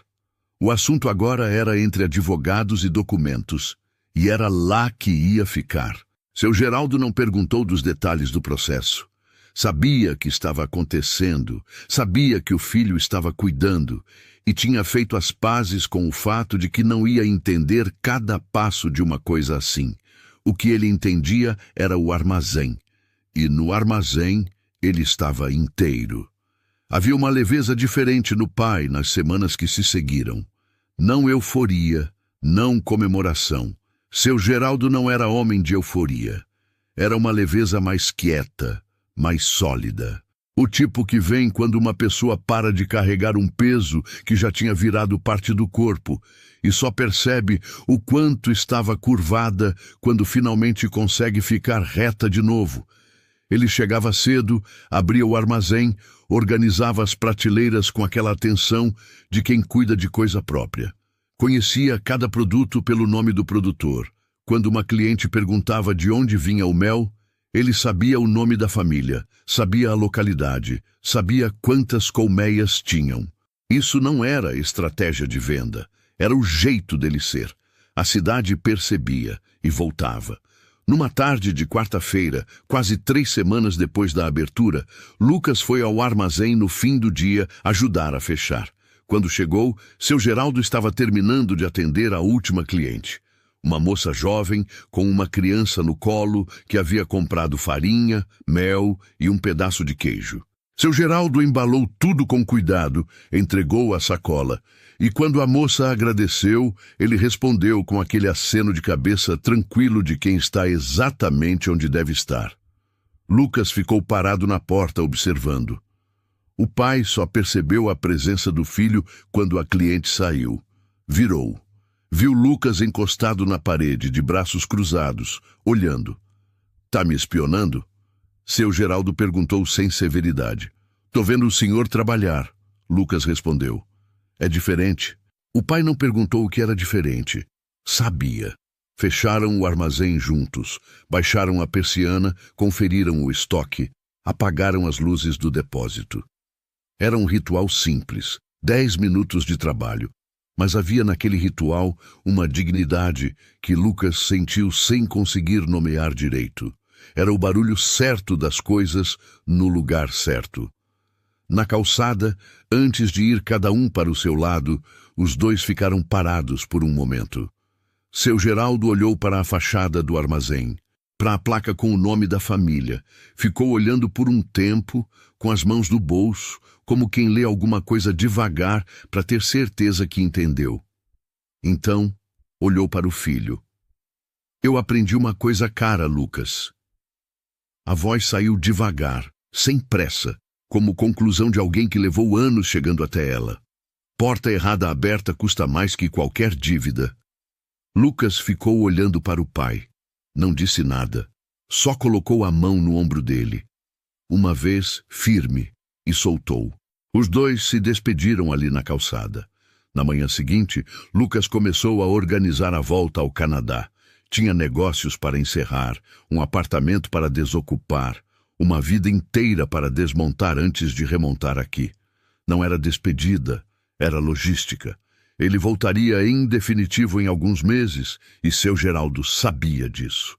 O assunto agora era entre advogados e documentos, e era lá que ia ficar. Seu Geraldo não perguntou dos detalhes do processo. Sabia que estava acontecendo, sabia que o filho estava cuidando, e tinha feito as pazes com o fato de que não ia entender cada passo de uma coisa assim. O que ele entendia era o armazém. E no armazém ele estava inteiro. Havia uma leveza diferente no pai nas semanas que se seguiram. Não euforia, não comemoração. Seu Geraldo não era homem de euforia. Era uma leveza mais quieta, mais sólida. O tipo que vem quando uma pessoa para de carregar um peso que já tinha virado parte do corpo e só percebe o quanto estava curvada quando finalmente consegue ficar reta de novo. Ele chegava cedo, abria o armazém, organizava as prateleiras com aquela atenção de quem cuida de coisa própria. Conhecia cada produto pelo nome do produtor. Quando uma cliente perguntava de onde vinha o mel, ele sabia o nome da família, sabia a localidade, sabia quantas colmeias tinham. Isso não era estratégia de venda, era o jeito dele ser. A cidade percebia e voltava. Numa tarde de quarta-feira, quase 3 semanas depois da abertura, Lucas foi ao armazém no fim do dia ajudar a fechar. Quando chegou, seu Geraldo estava terminando de atender a última cliente. Uma moça jovem, com uma criança no colo, que havia comprado farinha, mel e um pedaço de queijo. Seu Geraldo embalou tudo com cuidado, entregou a sacola. E quando a moça agradeceu, ele respondeu com aquele aceno de cabeça tranquilo de quem está exatamente onde deve estar. Lucas ficou parado na porta observando. O pai só percebeu a presença do filho quando a cliente saiu. Virou. Viu Lucas encostado na parede, de braços cruzados, olhando. "Tá me espionando?" Seu Geraldo perguntou sem severidade. "Tô vendo o senhor trabalhar", Lucas respondeu. "É diferente." O pai não perguntou o que era diferente. Sabia. Fecharam o armazém juntos, baixaram a persiana, conferiram o estoque, apagaram as luzes do depósito. Era um ritual simples, 10 minutos de trabalho, mas havia naquele ritual uma dignidade que Lucas sentiu sem conseguir nomear direito. Era o barulho certo das coisas no lugar certo. Na calçada, antes de ir cada um para o seu lado, os dois ficaram parados por um momento. Seu Geraldo olhou para a fachada do armazém, para a placa com o nome da família. Ficou olhando por um tempo, com as mãos no bolso, como quem lê alguma coisa devagar para ter certeza que entendeu. Então, olhou para o filho. "Eu aprendi uma coisa cara, Lucas." A voz saiu devagar, sem pressa, como conclusão de alguém que levou anos chegando até ela. Porta errada aberta custa mais que qualquer dívida. Lucas ficou olhando para o pai. Não disse nada. Só colocou a mão no ombro dele. Uma vez, firme, e soltou. Os dois se despediram ali na calçada. Na manhã seguinte, Lucas começou a organizar a volta ao Canadá. Tinha negócios para encerrar, um apartamento para desocupar, uma vida inteira para desmontar antes de remontar aqui. Não era despedida, era logística. Ele voltaria em definitivo em alguns meses, e seu Geraldo sabia disso.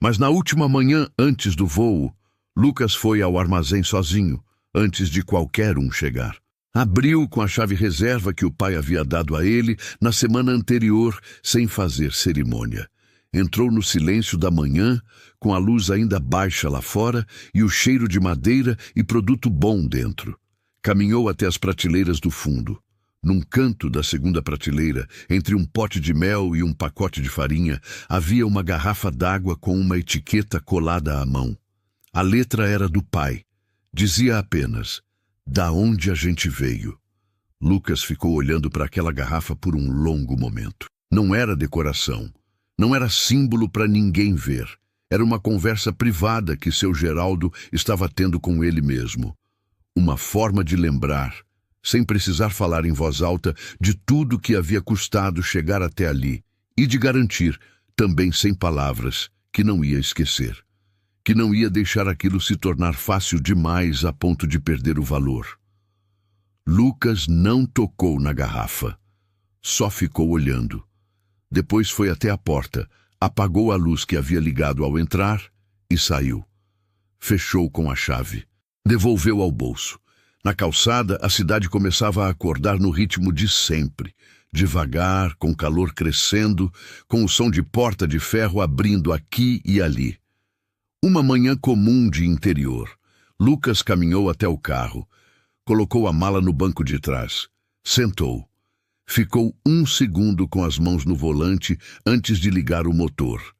Mas na última manhã, antes do voo, Lucas foi ao armazém sozinho, antes de qualquer um chegar. Abriu com a chave reserva que o pai havia dado a ele na semana anterior, sem fazer cerimônia. Entrou no silêncio da manhã, com a luz ainda baixa lá fora e o cheiro de madeira e produto bom dentro. Caminhou até as prateleiras do fundo. Num canto da segunda prateleira, entre um pote de mel e um pacote de farinha, havia uma garrafa d'água com uma etiqueta colada à mão. A letra era do pai. Dizia apenas: "Da onde a gente veio." Lucas ficou olhando para aquela garrafa por um longo momento. Não era decoração. Não era símbolo para ninguém ver. Era uma conversa privada que seu Geraldo estava tendo com ele mesmo. Uma forma de lembrar, sem precisar falar em voz alta, de tudo que havia custado chegar até ali, e de garantir, também sem palavras, que não ia esquecer. Que não ia deixar aquilo se tornar fácil demais a ponto de perder o valor. Lucas não tocou na garrafa. Só ficou olhando. Depois foi até a porta, apagou a luz que havia ligado ao entrar e saiu. Fechou com a chave. Devolveu ao bolso. Na calçada, a cidade começava a acordar no ritmo de sempre. Devagar, com calor crescendo, com o som de porta de ferro abrindo aqui e ali. Uma manhã comum de interior. Lucas caminhou até o carro. Colocou a mala no banco de trás. Sentou. Ficou 1 segundo com as mãos no volante antes de ligar o motor.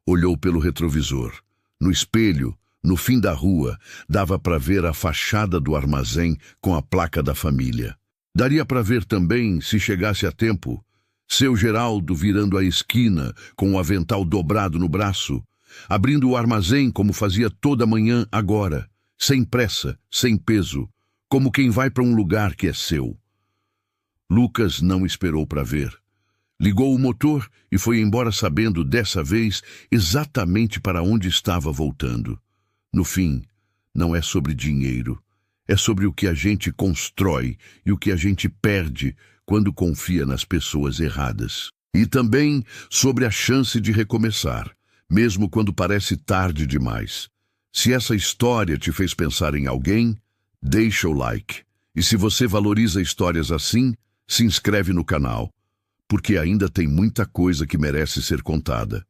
Olhou pelo retrovisor. No espelho, no fim da rua, dava para ver a fachada do armazém com a placa da família. Daria para ver também, se chegasse a tempo, seu Geraldo virando a esquina com o avental dobrado no braço, abrindo o armazém como fazia toda manhã agora, sem pressa, sem peso, como quem vai para um lugar que é seu. Lucas não esperou para ver. Ligou o motor e foi embora sabendo, dessa vez, exatamente para onde estava voltando. No fim, não é sobre dinheiro. É sobre o que a gente constrói e o que a gente perde quando confia nas pessoas erradas. E também sobre a chance de recomeçar, mesmo quando parece tarde demais. Se essa história te fez pensar em alguém, deixa o like. E se você valoriza histórias assim, se inscreve no canal, porque ainda tem muita coisa que merece ser contada.